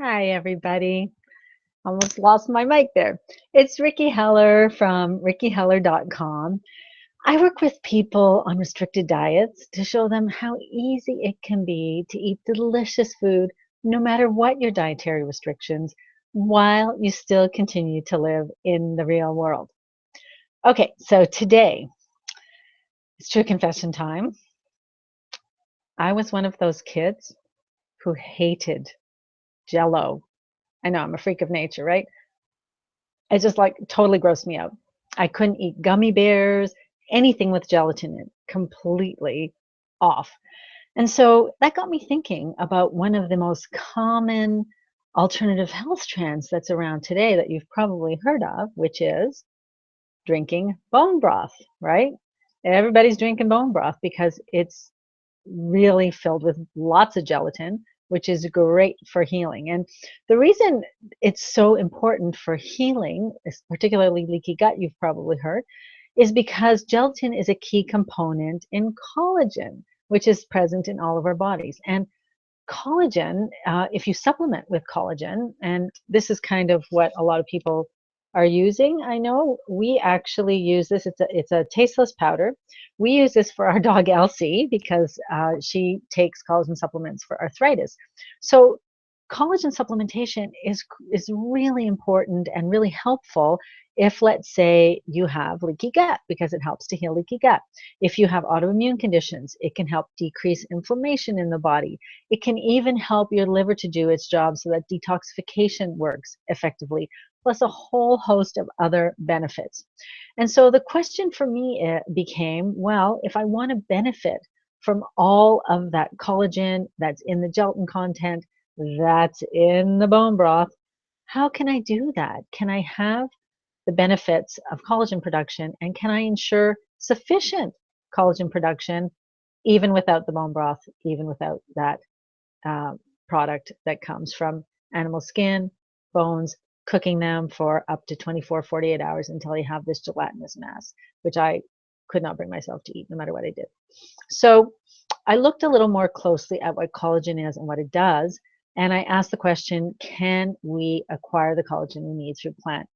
Hi, everybody. Almost lost my mic there. It's Ricky Heller from rickyheller.com. I work with people on restricted diets to show them how easy it can be to eat delicious food, no matter what your dietary restrictions, while you still continue to live in the real world. Okay, so today it's true confession time. I was one of those kids who hated Jello. I know I'm a freak of nature, right? It just like totally grossed me out. I couldn't eat gummy bears, anything with gelatin in it, completely off. And so that got me thinking about one of the most common alternative health trends that's around today that you've probably heard of, which is drinking bone broth, right? Everybody's drinking bone broth because it's really filled with lots of gelatin, which is great for healing. And the reason it's so important for healing, particularly leaky gut, you've probably heard, is because gelatin is a key component in collagen, which is present in all of our bodies. And collagen, if you supplement with collagen, and this is kind of what a lot of people are using. I know we actually use this. It's a tasteless powder. We use this for our dog Elsie because she takes collagen supplements for arthritis. So collagen supplementation is really important and really helpful if, let's say, you have leaky gut, because it helps to heal leaky gut. If you have autoimmune conditions, it can help decrease inflammation in the body. It can even help your liver to do its job so that detoxification works effectively, plus a whole host of other benefits. And so the question for me became, well, if I want to benefit from all of that collagen that's in the gelatin content, that's in the bone broth, how can I do that? Can I have the benefits of collagen production, and can I ensure sufficient collagen production even without the bone broth, even without that uh, product that comes from animal skin, bones, cooking them for up to 24, 48 hours until you have this gelatinous mass, which I could not bring myself to eat no matter what I did. So I looked a little more closely at what collagen is and what it does. And I asked the question, can we acquire the collagen we need through plant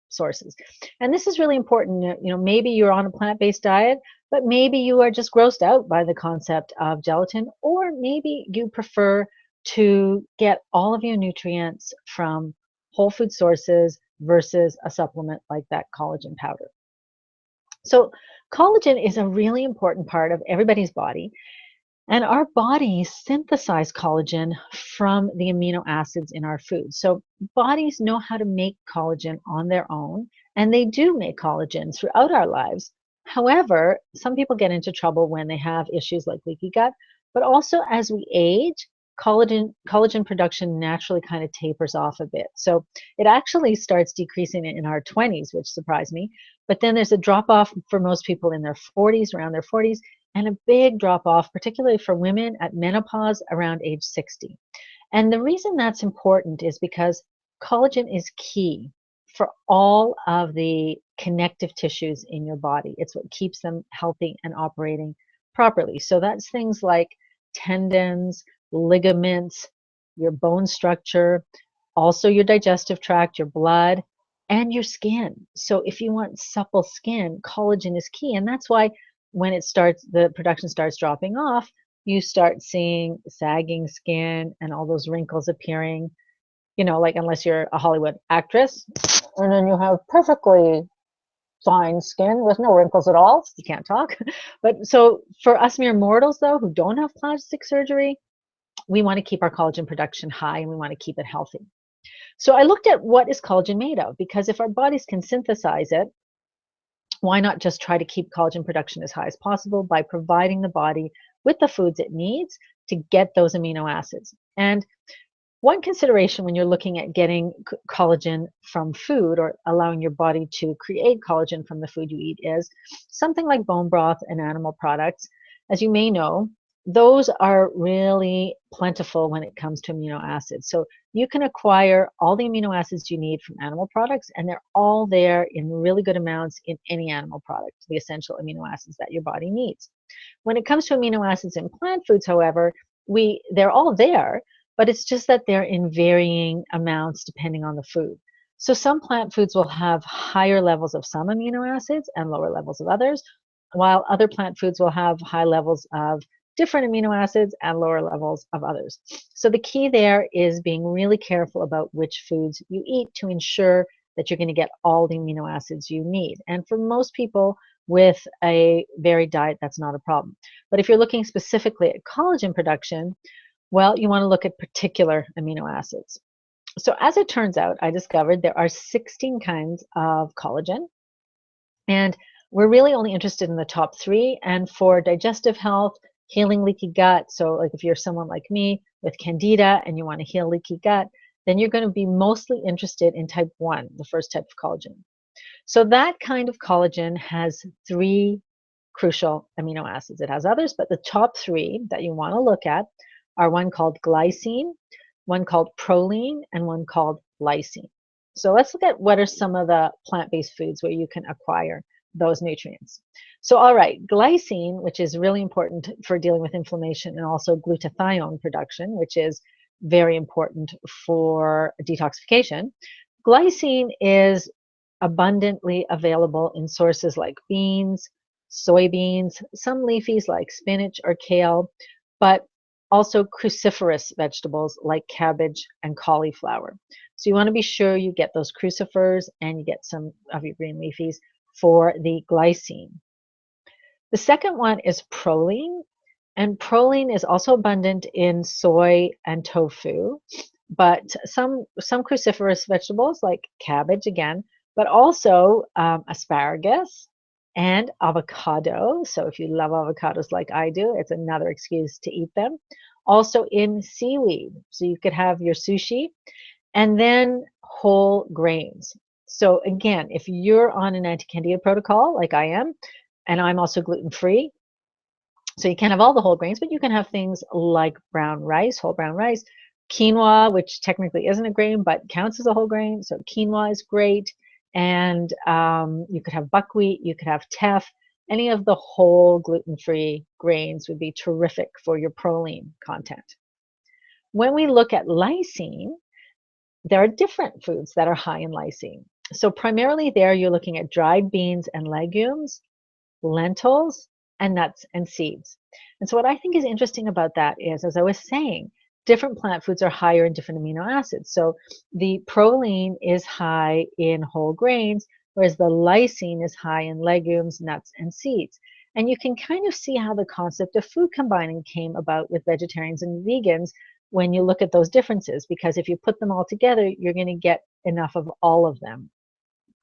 sources? And this is really important. Maybe you're on a plant-based diet, but maybe you are just grossed out by the concept of gelatin, or maybe you prefer to get all of your nutrients from whole food sources versus a supplement like that collagen powder. So collagen is a really important part of everybody's body. And our bodies synthesize collagen from the amino acids in our food. So bodies know how to make collagen on their own, and they do make collagen throughout our lives. However, some people get into trouble when they have issues like leaky gut, but also as we age, collagen production naturally kind of tapers off a bit. So it actually starts decreasing in our 20s, which surprised me. But then there's a drop off for most people in their 40s, around their 40s, and a big drop off, particularly for women at menopause around age 60. And the reason that's important is because collagen is key for all of the connective tissues in your body. It's what keeps them healthy and operating properly. So that's things like tendons, ligaments, your bone structure, also your digestive tract, your blood, and your skin. So if you want supple skin, collagen is key. And that's why when the production starts dropping off, you start seeing sagging skin and all those wrinkles appearing, like unless you're a Hollywood actress. And then you have perfectly fine skin with no wrinkles at all. You can't talk. But so for us mere mortals, though, who don't have plastic surgery, we want to keep our collagen production high and we want to keep it healthy. So I looked at what is collagen made of, because if our bodies can synthesize it, why not just try to keep collagen production as high as possible by providing the body with the foods it needs to get those amino acids? And one consideration when you're looking at getting collagen from food, or allowing your body to create collagen from the food you eat, is something like bone broth and animal products. As you may know, those are really plentiful when it comes to amino acids. So you can acquire all the amino acids you need from animal products, and they're all there in really good amounts in any animal product, the essential amino acids that your body needs. When it comes to amino acids in plant foods, however, they're all there, but it's just that they're in varying amounts depending on the food. So some plant foods will have higher levels of some amino acids and lower levels of others, while other plant foods will have high levels of different amino acids and lower levels of others. So the key there is being really careful about which foods you eat to ensure that you're going to get all the amino acids you need. And for most people with a varied diet, that's not a problem. But if you're looking specifically at collagen production, well, you want to look at particular amino acids. So as it turns out, I discovered there are 16 kinds of collagen, and we're really only interested in the top three. And for digestive health, healing leaky gut, so like if you're someone like me with candida and you want to heal leaky gut, then you're going to be mostly interested in type 1, the first type of collagen. So that kind of collagen has three crucial amino acids. It has others, but the top three that you want to look at are one called glycine, one called proline, and one called lysine. So let's look at what are some of the plant-based foods where you can acquire those nutrients. So all right, glycine, which is really important for dealing with inflammation, and also glutathione production, which is very important for detoxification. Glycine is abundantly available in sources like beans, soybeans, some leafies like spinach or kale, but also cruciferous vegetables like cabbage and cauliflower. So you want to be sure you get those crucifers and you get some of your green leafies for the glycine. The second one is proline, and proline is also abundant in soy and tofu, but some cruciferous vegetables like cabbage again, but also asparagus and avocado. So if you love avocados like I do, it's another excuse to eat them. Also in seaweed, so you could have your sushi, and then whole grains. So again, if you're on an anti-candida protocol like I am, and I'm also gluten-free, so you can't have all the whole grains, but you can have things like brown rice, whole brown rice, quinoa, which technically isn't a grain but counts as a whole grain. So quinoa is great, and you could have buckwheat, you could have teff. Any of the whole gluten-free grains would be terrific for your proline content. When we look at lysine, there are different foods that are high in lysine. So primarily there you're looking at dried beans and legumes, lentils, and nuts and seeds. And so what I think is interesting about that is, as I was saying, different plant foods are higher in different amino acids. So the proline is high in whole grains, whereas the lysine is high in legumes, nuts, and seeds. And you can kind of see how the concept of food combining came about with vegetarians and vegans when you look at those differences, because if you put them all together, you're going to get enough of all of them,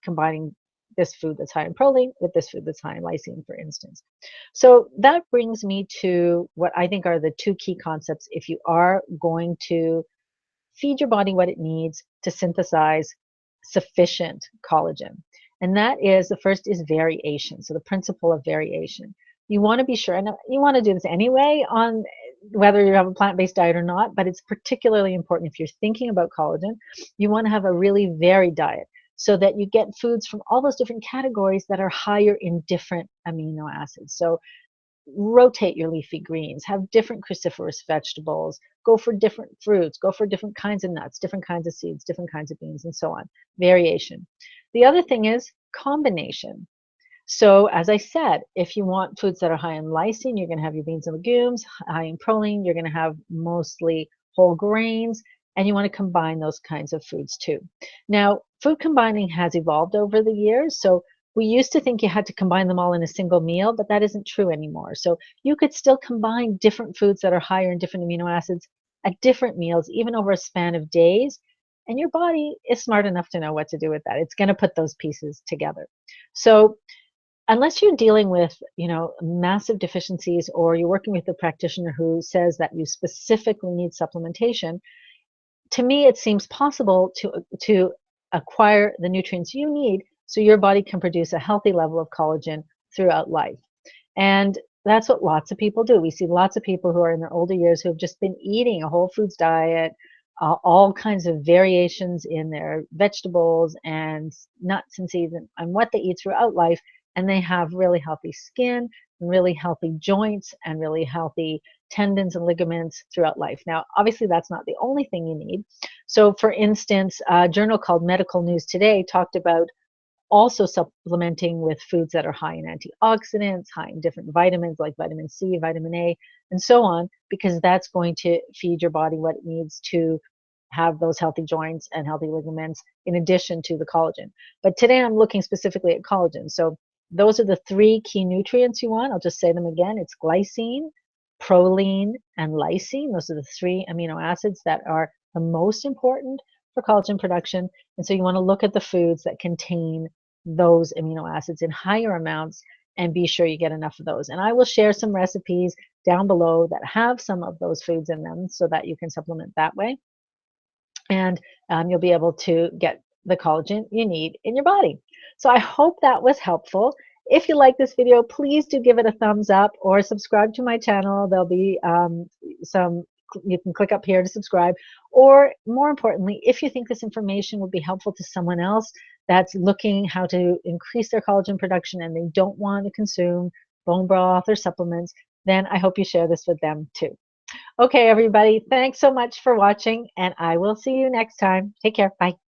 combining this food that's high in proline with this food that's high in lysine, for instance. So that brings me to what I think are the two key concepts if you are going to feed your body what it needs to synthesize sufficient collagen. And that is, the first is variation. So the principle of variation. You want to be sure, and you want to do this anyway on whether you have a plant-based diet or not, but it's particularly important if you're thinking about collagen. You want to have a really varied diet so that you get foods from all those different categories that are higher in different amino acids. So rotate your leafy greens, have different cruciferous vegetables, go for different fruits, go for different kinds of nuts, different kinds of seeds, different kinds of beans, and so on. Variation. The other thing is combination. So as I said, if you want foods that are high in lysine, you're going to have your beans and legumes. High in proline, you're going to have mostly whole grains, and you want to combine those kinds of foods too. Now, food combining has evolved over the years. So we used to think you had to combine them all in a single meal, but that isn't true anymore. So you could still combine different foods that are higher in different amino acids at different meals, even over a span of days. And your body is smart enough to know what to do with that. It's going to put those pieces together. So unless you're dealing with, massive deficiencies, or you're working with a practitioner who says that you specifically need supplementation, to me it seems possible to acquire the nutrients you need so your body can produce a healthy level of collagen throughout life. And that's what lots of people do. We see lots of people who are in their older years who have just been eating a whole foods diet, all kinds of variations in their vegetables and nuts and seeds and what they eat throughout life. And they have really healthy skin, and really healthy joints, and really healthy tendons and ligaments throughout life. Now, obviously, that's not the only thing you need. So, for instance, a journal called Medical News Today talked about also supplementing with foods that are high in antioxidants, high in different vitamins like vitamin C, vitamin A, and so on, because that's going to feed your body what it needs to have those healthy joints and healthy ligaments in addition to the collagen. But today I'm looking specifically at collagen. So those are the three key nutrients you want. I'll just say them again. It's glycine, proline, and lysine. Those are the three amino acids that are the most important for collagen production. And so you want to look at the foods that contain those amino acids in higher amounts and be sure you get enough of those. And I will share some recipes down below that have some of those foods in them so that you can supplement that way. And you'll be able to get the collagen you need in your body. So I hope that was helpful. If you like this video, please do give it a thumbs up or subscribe to my channel. There'll be you can click up here to subscribe. Or more importantly, if you think this information would be helpful to someone else that's looking how to increase their collagen production and they don't want to consume bone broth or supplements, then I hope you share this with them too. Okay, everybody, thanks so much for watching, and I will see you next time. Take care. Bye.